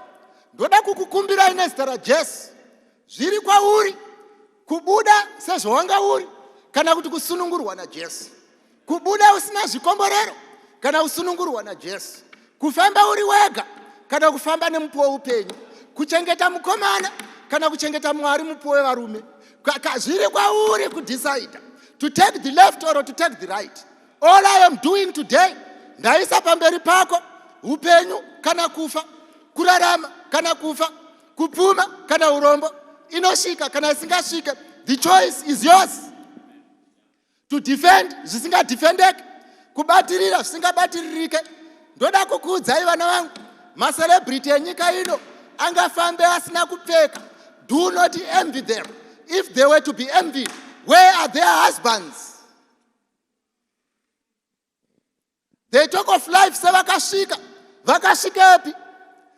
Ndoda kukukumbirai nezita raJesu, zviri kwauri kubuda sezvawanga uri kana kuti kusunungurwa naJesu. Kubuda usina zvikomborero kana kusunungurwa naJesu. Kufamba uri wega kana kufamba nemupuwo weupenyu. Kuchengeta mukomana kana kuchengeta Mwari mupuwo wevarume. Zviri kwauri kudecide to take the left or to take the right. All I am doing today, ndaisa pamberi pako upenyu kana kufa, kurarama kana kufa, kupfuma kana urombo, inosvika kana isingasvika. The choice is yours. To defend zvisingadefendeki, kubatirira zvisingabatiririke. Ndoda kukuudzai vana vangu, macelebrity enyika ino angafambe asina kupfeka. Do not envy them. If they were to be envied, where are their husbands? They talk of life, sevakashika. Vakashikepi.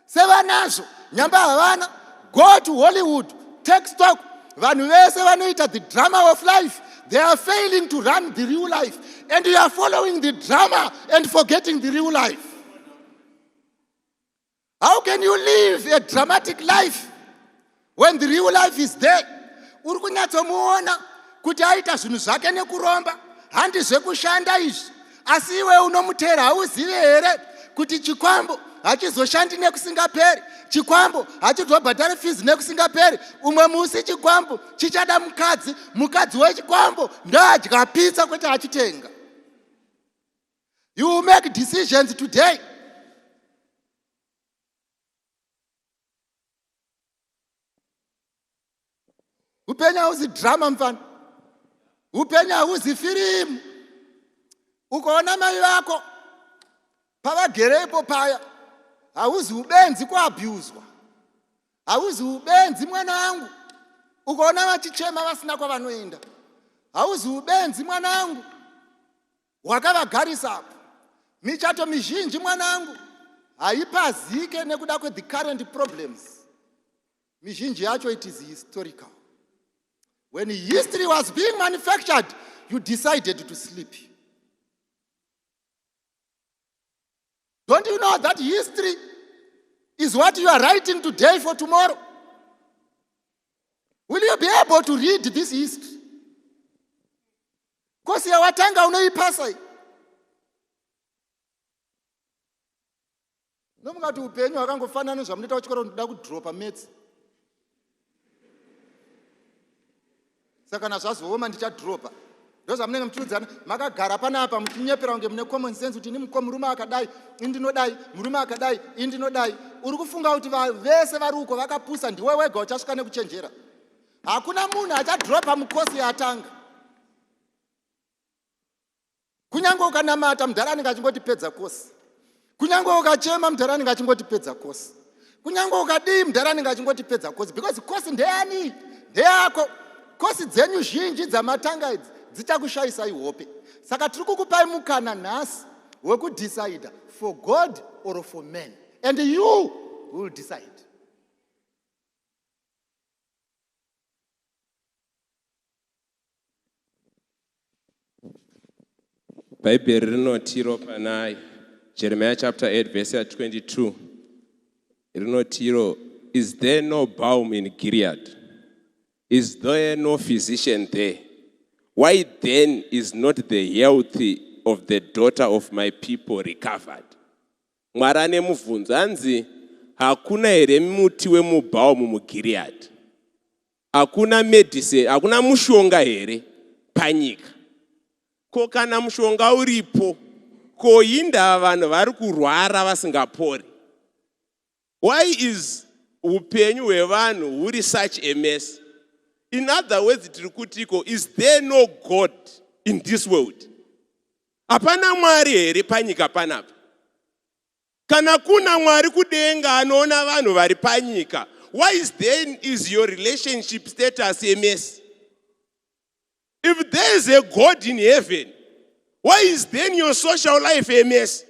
Sevanazo. Nyamba havana. Go to Hollywood. Take stock. Vanhu vese vanoita the drama of life. They are failing to run the real life. And you are following the drama and forgetting the real life. How can you live a dramatic life when the real life is there? Uri kunyatsomuona kuti aita zvinhu zvake nekuromba, handizve kushanda izvi. Asi iwe unomutera hauzivi here kuti chikwambo hachizoshandi nekusingaperi, chikwambo hachizobhadhari fees nekusingaperi. Umwe musi chikwambo chichada mukadzi wechikwambo ndadya pizza kuti achitenga. You will make decisions today. Upenya hauzi drama mfana. Upenya hauzi filimu. Ukaona mai vako pavagerepo paya, hauzi ubenzi kuabhuzwa, hauzi ubenzi mwana wangu. Ukaona vachichema vasina kwavanoenda, hauzi ubenzi mwana wangu. Wakavagarisa apo. Michato mizhinji mwana wangu haipazike nekuda kwe the current problems. Mizhinji yacho it is historical. When history was being manufactured, you decided to sleep. Don't you know that history is what you are writing today for tomorrow? Will you be able to read this history? Kosi ya watanga unoipasa. Nomungati upenyu wakangofanana zvamunoita kuchikora ndoda kudropa maths. Saka nazvazooma ndichadropa. Ndozamunenge muchiudzana makagara panapa muchinyepera kunge mune common sense kuti murume akadai, indinodai, murume akadai, indinodai. Uri kufunga kuti vese vari uko vakapusa ndiwe wega uchasvika nekuchenjera. Hakuna munhu achadropa mukosi yatanga. Kunyange ukanamata mudharani ngachingoti pedza kosi. Kunyange ukachema mudharani ngachingoti pedza kosi. Kunyange ukadii mudharani ngachingoti pedza kosi. Because kosi ndeyani? Ndeyako. Kosi dzenyu zhinji dzamatanga idzi dzichakushaisai hope. Saka tiri kukupai mukana nhasi wekudecide for God or for men. And you will decide. Bible rinotiro panai Jeremiah chapter 8 verse 22. Rinotiro, is there no balm in Gilead? Is there no physician there? Why then is not the health of the daughter of my people recovered? Mwarane muvunzanzi, hakuna here muti wemubaumu muGilead. Hakuna medicine, hakuna mushonga here panyika. Ko kana mushonga uripo, ko inda vanhu vari kurwara vasingapori. Why is upenyu hwevanhu huri such a mess? In other words, tirikutiko, is there no God in this world? Hapana mwari here panyika panapa. Kana kuna mwari kudenga anoona vanhu vari panyika, why is your relationship status a mess? If there is a God in heaven, why is then your social life a mess?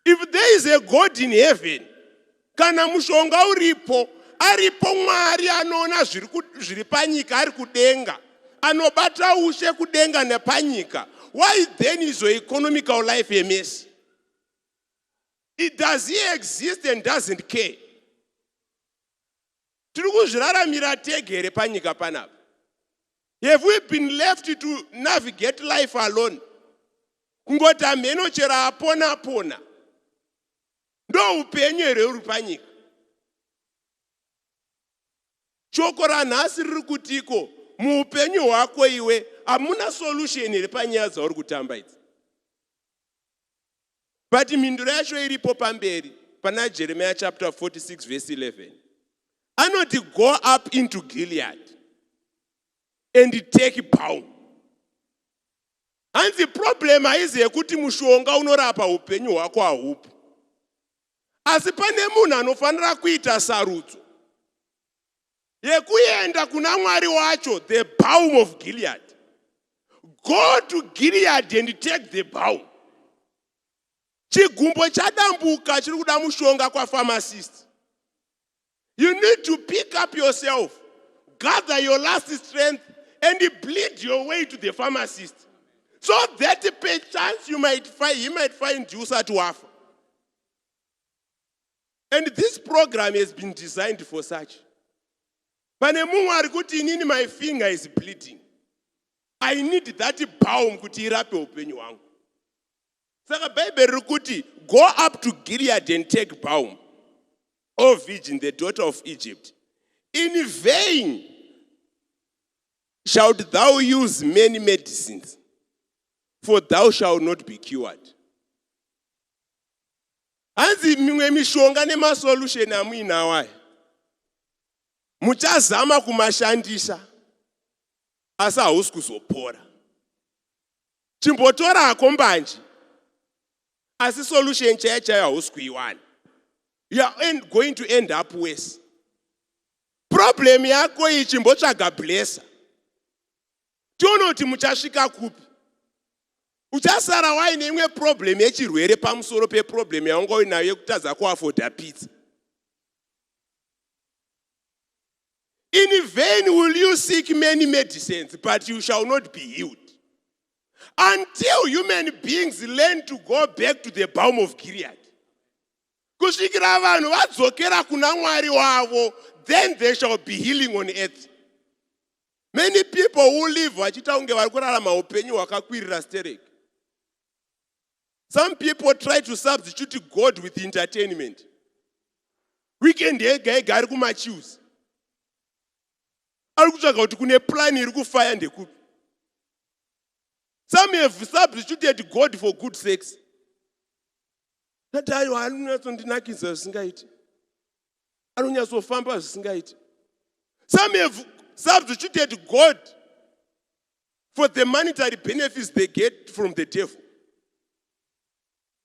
If there is a God in heaven, kana mushonga uripo, aripo mwari anoona zviri panyika ari kudenga, anobata ushe kudenga nepanyika, why then is your economical life a mess? Does he exist and doesn't care? Tiri kuzviraramira tegere panyika panapa. Have we been left to navigate life alone? Kungoti ameno chera apona pona. Ndo upenyu here uri panyika. Shoko ranhasi riri kutiko, muupenyu hwako iwe hamuna solution here panyaya dzauri kutamba idzi. But mhinduro yacho iripo pamberi pana Jeremiah chapter 46 verse 11. Anoti go up into Gilead and take balm. Hanzi problem haizi yekuti mushonga unorapa upenyu hwako haupo. Asi pane munhu anofanira kuita sarudzo yekuenda kuna Mwari wacho, the balm of Gilead. Go to Gilead and take the balm. Chigumbo chadambuka chiri kuda mushonga kwa pharmacist. You need to pick up yourself, gather your last strength, and bleed your way to the pharmacist. So that perchance he might find juice at wafer. And this program has been designed for such. Pane munhu ari kuti inini my finger is bleeding. I need that balm kuti irape upenyu hwangu. Saka Bible riri kuti go up to Gilead and take balm, O virgin, the daughter of Egypt. In vain shalt thou use many medicines, for thou shalt not be cured. Hanzi mimwe mishonga nemasolution amuinawo muchazama kumashandisa asi hausi kuzopora. Chimbotorako mbanje asi solution chaiyo hausi kuiwana. You are going to end up worse. Problem yako iyi chimbotsvaga blesser. Tione kuti muchasvika kupi. Uchasara waine imwe problem yechirwere pamusoro peproblem yaunga uinayo yekutadza kuafoda pizza. In vain will you seek many medicines, but you shall not be healed. Until human beings learn to go back to the balm of Gilead. Kusvikira vanhu vadzokera kuna Mwari wavo, then there shall be healing on earth. Many people who live vachita unge vari kurarama upenyu hwakakwirira stereki. Some people try to substitute God with entertainment. Weekend yega yega ari kumachiusi. Ari kutsvaga kuti kune plan iri kufaya ndekupi. Some have substituted God for good sex. Tati ayo anonyatsondinakidza zvisingaiti. Anonyatsofamba zvisingaiti. Some have substituted God for the monetary benefits they get from the devil.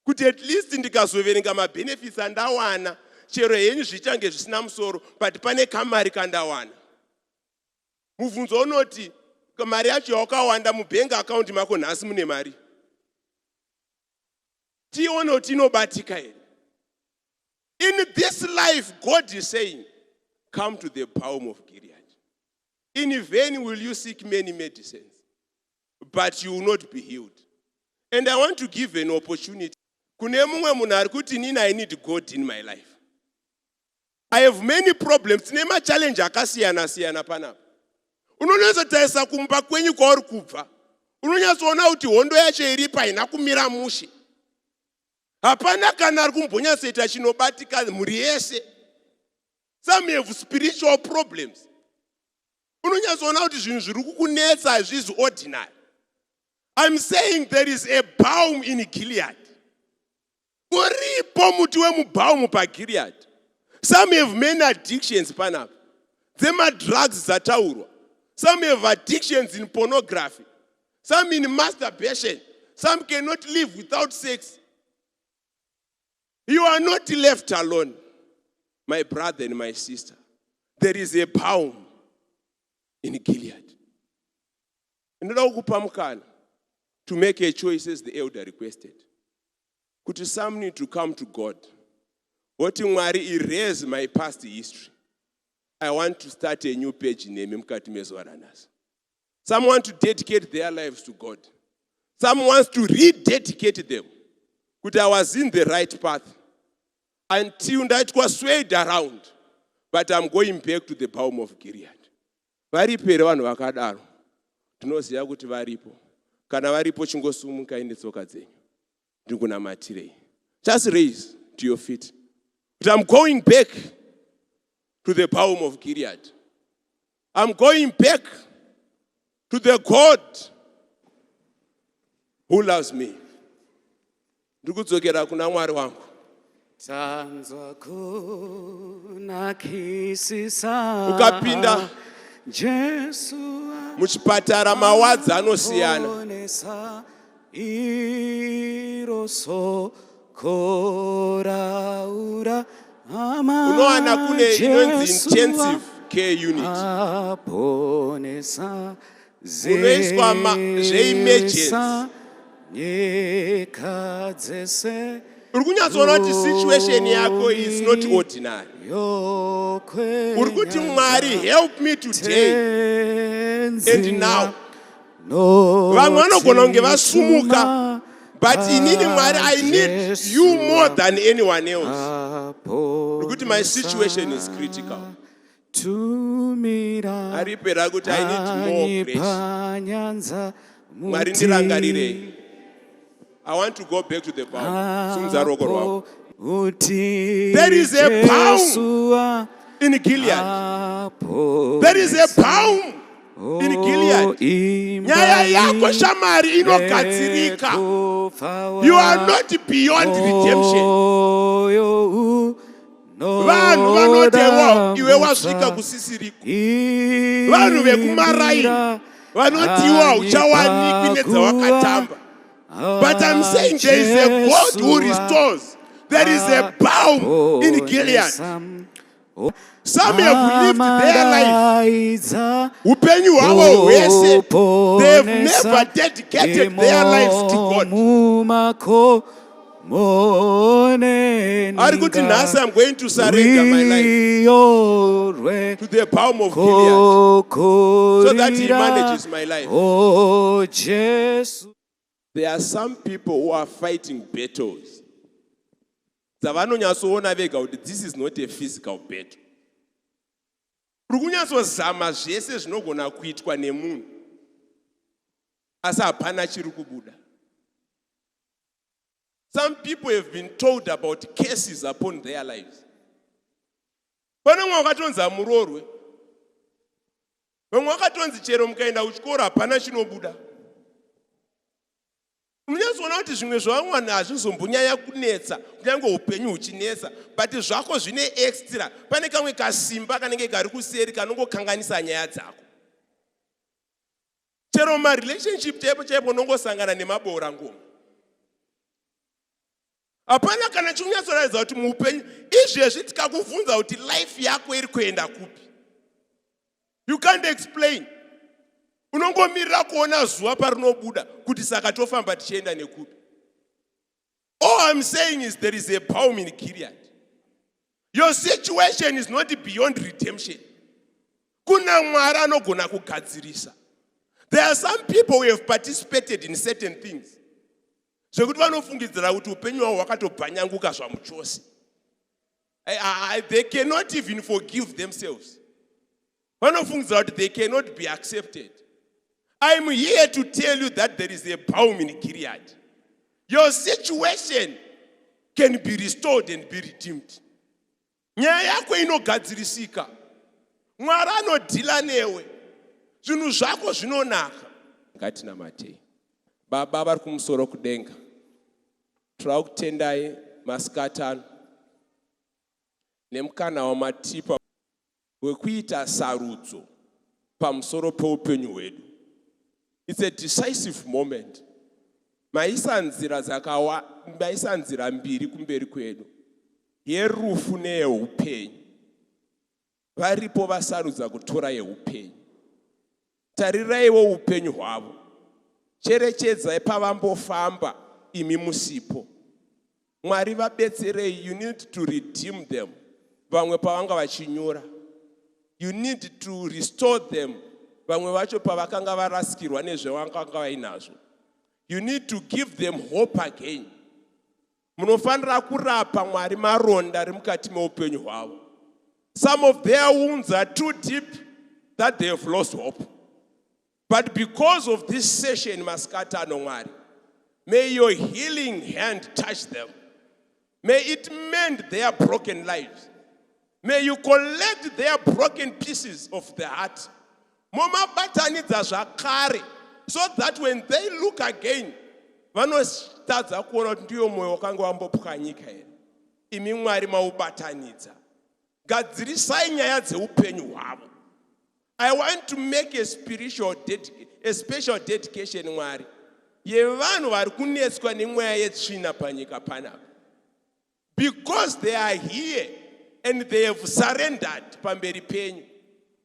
Kuti at least ndikazoverenga mabenefits andawana, chero henyu zvichange zvisina musoro, but pane kamari kandawana. Mubvunzo unoti, mari yacho yakawanda mubank account mako nhasi mune mari. Tione kuti inobatika here. In this life, God is saying, come to the balm of Gilead. In vain will you seek many medicines, but you will not be healed. And I want to give an opportunity. Kune mumwe munhu ari kuti nini I need God in my life. I have many problems. Nema challenge akasiyana panapa. Unonyatsotarisa kumba kwenyu kwauri kubva. Unonyatsoona kuti hondo yacho iripa haina kumira mushe. Hapana kana ari kumbonyatsoita chinobatika mhuri yese. Some have spiritual problems. Unonyatsoona kuti zvinhu zviri kukunetsa hazvisi ordinary. I'm saying there is a balm in Gilead. Uripo muti wemubalm paGilead. Some have many addictions panapa. Dzema drugs dzataurwa. Some have addictions in pornography. Some in masturbation. Some cannot live without sex. You are not left alone, my brother and my sister. There is a balm in Gilead. Ndoda kukupa mukana to make a choice as the elder requested. Kuti some need to come to God. Woti Mwari erase my past history. I want to start a new page in mukati mezuva ranhasi. Some want to dedicate their lives to God. Some want to rededicate them. Kuti I was in the right path until that was swayed around. But I'm going back to the balm of Gilead. Varipo here vanhu vakadaro. Tinoziva kuti varipo. Kana varipo chingosumuka netsoka dzenyu. Ndikunamatire. Just raise to your feet. But I'm going back to the balm of Gilead. I'm going back to the God who loves me. Ndikudzokera kuna Mwari wangu. Tanzwa kunakisisa Ukapinda Jesu muchipatara mawadza anosiyana. iroso koraura unowana kune inonzi intensive care unit aponesa unoiswa zveemergency. nyika dzese Uri kunyatsoona kuti situation yako is not ordinary. Uri kuti Mwari, help me today and now. Vamwe vanogona kunge vasumuka, but inini Mwari, I need you more than anyone else. Uri kuti my situation is critical. Aripera kuti I need more grace. Mwari ndirangarirei. I want to go back to the balm. There is a balm in Gilead. There is a balm in Gilead. Nyaya yako shamari inogadzirika. You are not beyond redemption. Vanhu vanotewa iwe wasvika kusisiriko. Vanhu vekumarai vanotiwa uchawanikwi nedzawakatamba. But I'm saying there is a God who restores. There is a balm in Gilead. Some have lived their life. Upenyu hwavo hwese. They have never dedicated their lives to God. Ari kuti nhasi I'm going to surrender my life to the balm of Gilead so that He manages my life. There are some people who are fighting battles. Zavanonyatsoona vega kuti this is not a physical battle. Uri kunyatsozama zvese zvinogona kuitwa nemunhu asi hapana chiri kubuda. Some people have been told about curses upon their lives. Pane mwe wakatonzi hamurorwe. Vamwe wakatonzi chero mukaenda kuchikoro hapana chinobuda. Unyatsona kuti zvimwe zvavamwana hazvizombonyanya kunetsa, kunyange upenyu huchinetsa, but zvako zvine extra. Pane kamwe kasimba kanenge kari kuseri kanongokanganisa nyaya dzako. Chero marelationship chaipo chaipo unongosangana nemaboora ngoma. Hapana kana chiunyatsoratidza kuti muupenyu izvezvi tikakuvhunza kuti life yako iri kuenda kupi. You can't explain. Unongomirira kuona zuva parinobuda kuti saka tofamba tichienda nekupi. All I'm saying is there is a balm in Gilead. Your situation is not beyond redemption. Kuna Mwari anogona kugadzirisa. There are some people who have participated in certain things. Zvekuti vanofungidzira kuti upenyu hwavo hwakatobhanyanguka zvamuchose. They cannot even forgive themselves. Vanofungidzira kuti they cannot be accepted. I'm here to tell you that there is a balm in Gilead. Your situation can be restored and be redeemed. Nyaya yako inogadzirisika. Mwari anodhila newe. Zvinhu zvako zvinonaka. Ngatinamatei. Baba vari kumusoro kudenga. Tiri kutendai masikati ano nemukana wamatipa wekuita sarudzo pamusoro peupenyu hwedu. It's a decisive moment. Maisa nzira mbiri kumberi kwedu. Yerufu neyeupenyu. Varipo vasarudza kutora yeupenyu. Tariraiwo upenyu hwavo. Cherechedzai pavambofamba imi musipo. Mwari vabetserei, you need to redeem them. Vamwe pavanga vachinyora. You need to restore them. Vamwe vacho pavakanga varasikirwa nezvevanga vainazvo. You need to give them hope again. Munofanira kurapa Mwari maronda ari mukati meupenyu hwavo. Some of their wounds are too deep that they have lost hope. But because of this session, Maskata no Mwari, may your healing hand touch them. May it mend their broken lives. May you collect their broken pieces of the heart. Moma batanidza zvakare, so that when they look again, vanotadza kuona kuti ndiyo mwoyo wakanga wambopwanyika here. Imi Mwari maubatanidza. Gadzirisai nyaya dzeupenyu hwavo. I want to make a special dedication, Mwari. yevanhu vari kunetswa nemweya yetsvina panyika panapa. Because they are here and they have surrendered pamberi penyu.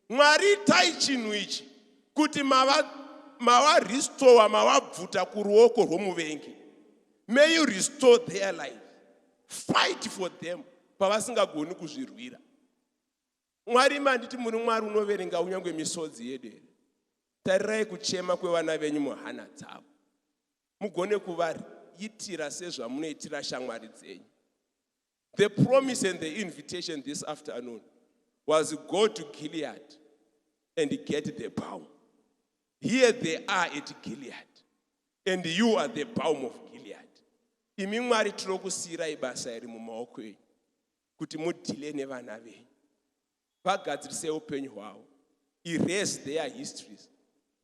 Mwari itai chinhu ichi kuti mava restore, mavabvuta kuruoko rwomuvengi. May you restore their life. Fight for them pavasingagoni kuzvirwira. Mwari manditi muri Mwari unoverenga unyangwe misodzi yedu. Tarirai kuchema kwevana venyu muhana dzavo. Mugone kuvaitira sezvamunoitira shamwari dzenyu. The promise and the invitation this afternoon was go to Gilead and get the balm. Here they are at Gilead, and you are the balm of Gilead. Imi Mwari tiri kusiyirai basa iri mumaoko enyu kuti mudhile nevana venyu. Vagadzirise upenyu hwavo. Erase their histories.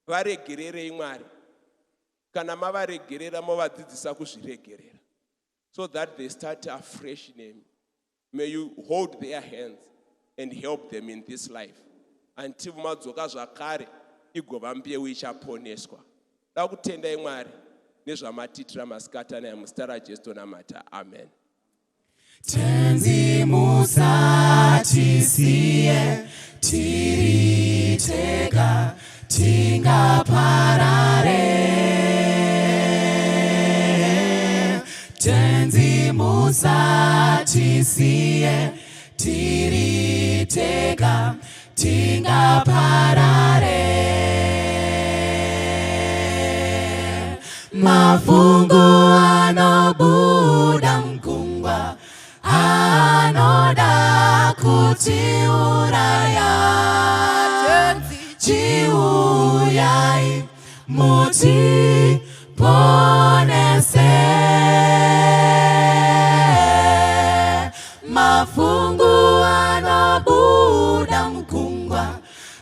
Varegererei Mwari. Kana mavaregerera movadzidzisa kuzviregerera. So that they start afresh in Him. May you hold their hands and help them in this life. Until madzoka zvakare igova mbeu ichaponeswa. Da kutendai Mwari nezvamatitira masikati anaya muzita raJesu namata. Amen. Tenzi musatisiye tiri tega tingaparare. Tenzi musatisiye tiri tega tingaparare. Mafungu anobuda mgungwa anoda kutiuraya. Chiuyai mutiponese. Mafungu anobuda mgungwa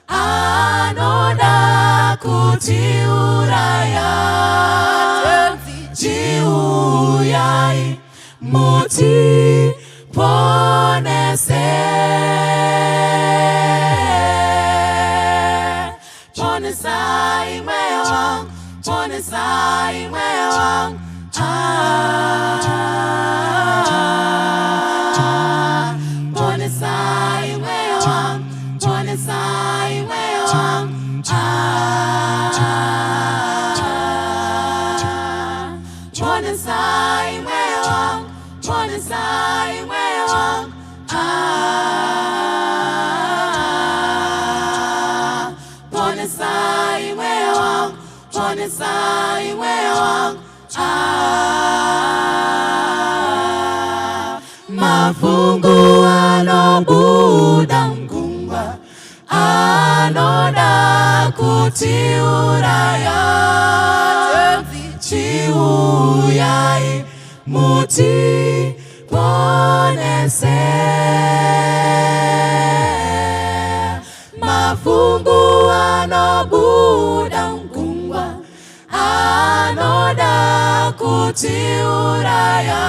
anoda kutiuraya. Chiuyai mutiponese. Ponesai mweya wangu, ponesai mweya wangu. Ponesai mweya wangu, ponesai mweya wangu. Ponesai mweya wangu, ponesai mweya wangu. Ponesai mweya wangu, ponesai mweya wangu. Mafungu anobuda mgungwa anoda kutiuraya. Chiuyai mutiponese. Mafungu anobuda mgungwa anoda kutiuraya.